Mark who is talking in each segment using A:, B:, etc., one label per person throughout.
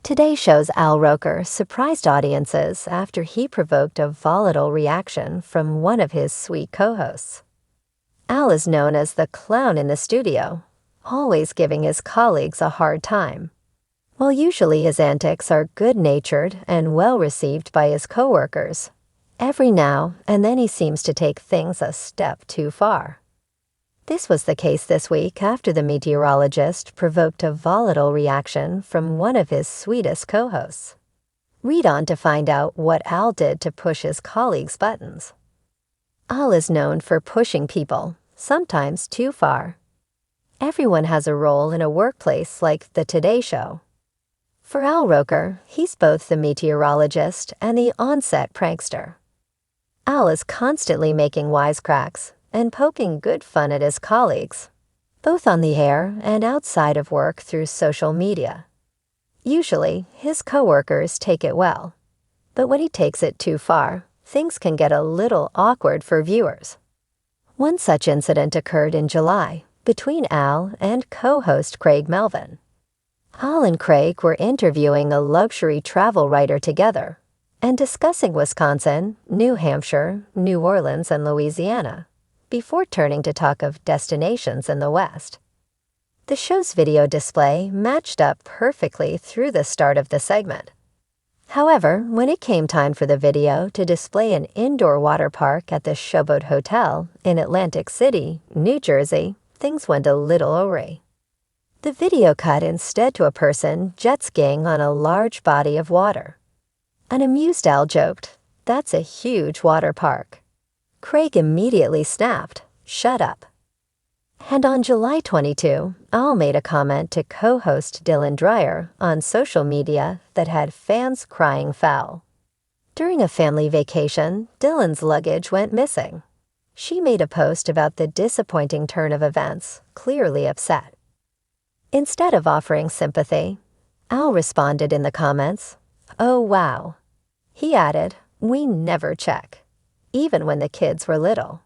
A: Today Show's Al Roker surprised audiences after he provoked a volatile reaction from one of his sweet co-hosts. Al is known as the clown in the studio, always giving his colleagues a hard time. While usually his antics are good-natured and well-received by his coworkers, every now and then he seems to take things a step too far. This was the case this week after the meteorologist provoked a volatile reaction from one of his sweetest co-hosts. Read on to find out what Al did to push his colleagues' buttons. Al is known for pushing people, sometimes too far. Everyone has a role in a workplace like the Today Show. For Al Roker, he's both the meteorologist and the on-set prankster. Al is constantly making wisecracks and poking good fun at his colleagues, both on the air and outside of work through social media. Usually, his coworkers take it well, but when he takes it too far, things can get a little awkward for viewers. One such incident occurred in July between Al and co-host Craig Melvin. Al and Craig were interviewing a luxury travel writer together and discussing Wisconsin, New Hampshire, New Orleans, and Louisiana, before turning to talk of destinations in the West. The show's video display matched up perfectly through the start of the segment. However, when it came time for the video to display an indoor water park at the Showboat Hotel in Atlantic City, New Jersey, things went a little awry. The video cut instead to a person jet skiing on a large body of water. An amused Al joked, "That's a huge water park." Craig immediately snapped, "Shut up." And on July 22, Al made a comment to co-host Dylan Dreyer on social media that had fans crying foul. During a family vacation, Dylan's luggage went missing. She made a post about the disappointing turn of events, clearly upset. Instead of offering sympathy, Al responded in the comments, "Oh wow." He added, "We never check," even when the kids were little.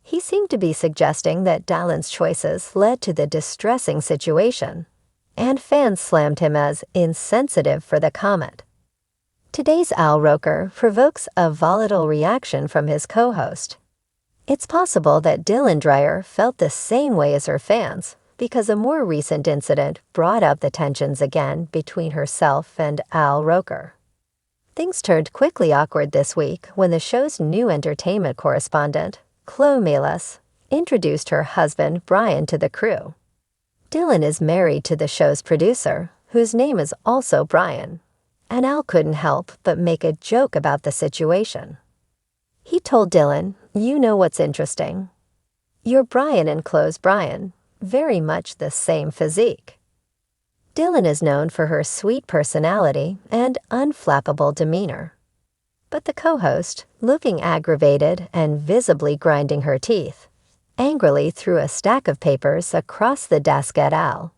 A: He seemed to be suggesting that Dylan's choices led to the distressing situation, and fans slammed him as insensitive for the comment. Today's Al Roker provokes a volatile reaction from his co-host. It's possible that Dylan Dreyer felt the same way as her fans, because a more recent incident brought up the tensions again between herself and Al Roker. Things turned quickly awkward this week when the show's new entertainment correspondent, Chloe Melas, introduced her husband Brian to the crew. Dylan is married to the show's producer, whose name is also Brian, and Al couldn't help but make a joke about the situation. He told Dylan, "You know what's interesting? You're Brian and Chloe's Brian, very much the same physique." Dylan is known for her sweet personality and unflappable demeanor. But the co-host, looking aggravated and visibly grinding her teeth, angrily threw a stack of papers across the desk at Al.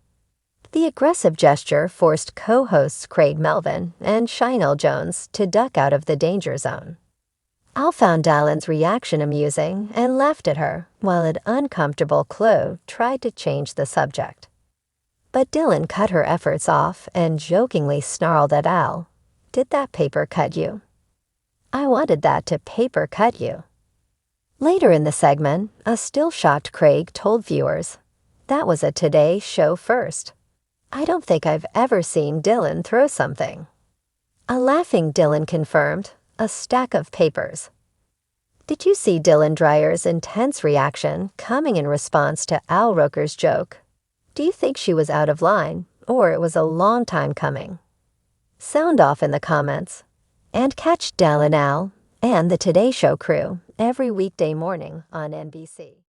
A: The aggressive gesture forced co-hosts Craig Melvin and Sheinelle Jones to duck out of the danger zone. Al found Dylan's reaction amusing and laughed at her, while an uncomfortable Chloe tried to change the subject. But Dylan cut her efforts off and jokingly snarled at Al, "Did that paper cut you? I wanted that to paper cut you." Later in the segment, a still-shocked Craig told viewers, "That was a Today Show first. I don't think I've ever seen Dylan throw something." A laughing Dylan confirmed, "A stack of papers." Did you see Dylan Dreyer's intense reaction coming in response to Al Roker's joke? Do you think she was out of line, or it was a long time coming? Sound off in the comments. And catch Del and Al and the Today Show crew every weekday morning on NBC.